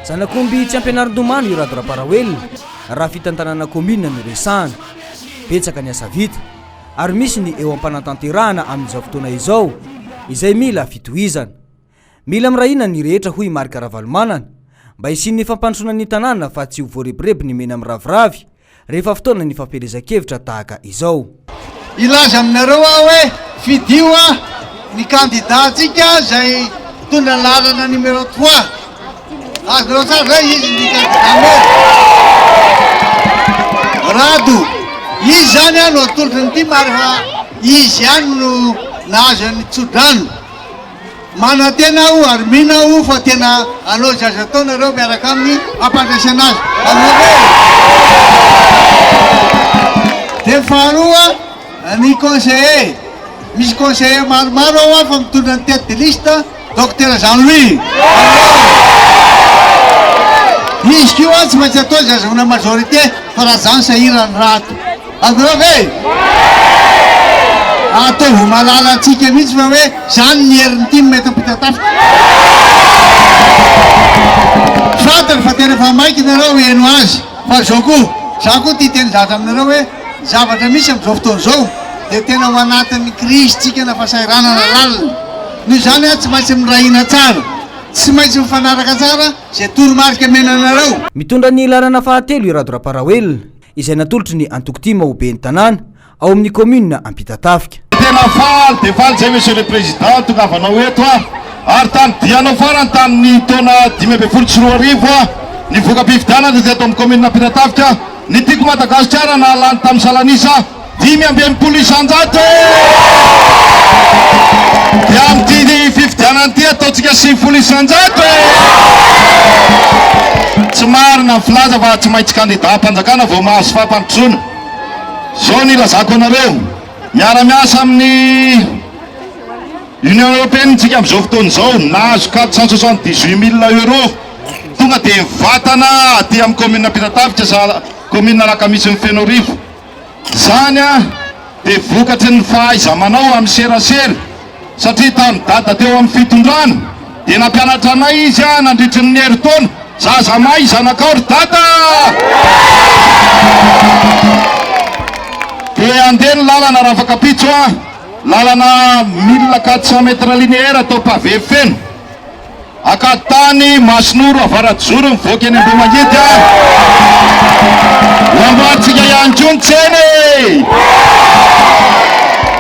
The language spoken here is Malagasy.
Zanakomby tsy ampianarin-domano io rado ra-paraoelona raha fitantanana komina no resahana betsaka ny asa vita ary misy ny eo am-panatanterahana amin'izao fotoana izao izay mila fitohizana. Mila mirahina ny rehetra hoy Marika Ravalomanana mba hisin'ny fampandrosoana ny tanàna fa tsy ho voarebirebi ny mena miraviravy rehefa fotoana ny fampielezan-kevitra tahaka izao. Ilaza aminareo hoe fidio ny kandidatsika zay tondra lalana numéro 3 azonao tsara zay izy ny kandidat rado izy zany no atolotry nyty mary fa izy any no nahazo ny tsodrano mana tena o ary mina o fa tena anao zaza taonareo miaraka amin'ny ampandraisana azy de faharoa ny conseiller misy conseiller maromaro ao fa mitondra ny tête de liste docteur Jean-Louis izy kio tsy maintsy atao zazana majorité fa raha zany sahirany rato azonao ve ataovy malala antsika mihitsy fa hoe zany ny herin'ny ty mety ampitatafika fantany fa tena fa maiky nareo eno azy fa zao koa za koa ty teny zaza aminareo hoe zavatra misy am'izao fotoana zao de tena ho anatin'ny crise tsika na fasahiranana lalina noho zany tsy maintsy mirahina tsara tsy maintsy mifanaraka tsara zay toromarika menanareo. Mitondra ny lalana fahatelo irado ra-paraoelona izay natolotry ny antokotimo hobe ny tanàna ao amin'ny commune Ampitatafika. Tena faly de faly zay monsieur le président tongavanao eto ary tany dianao farany tamin'ny taona 2024 ny voka-pifidianana de ato amin'ny commune Ampitatafika ny tiako Madagasikara na lany tamin'ny salanisa 520 isanjato de amin'ity fifidianana ty ataotsika 5 isanjato tsy marina filaza fa tsy maintsy candidat am-panjakana vao mahazo fahampandrosoana zao ny lazako anareo miara-miasa amin'ny Union Européenne tsika amin'izao fotoana zao nahazo 478 000 € tonga de vatana aty amin'ny commune Ampitatafika sa commune Rakamisy ny Fenorivo zany de vokatry ny fahaiza-manao amin'ny serasera satria tamin'ny dada teo amin'ny fitondrana de nampianatra anay izy nandritry ny herintaona zaza may zanakaory dada de andeha ny lalana raha fakapitso lalana 1400 mètres linéaire atao pavé feno akatany Masinoro avaradizoro mivoaka eny Ambohimangidy lamboatsika ihany koa ny tseny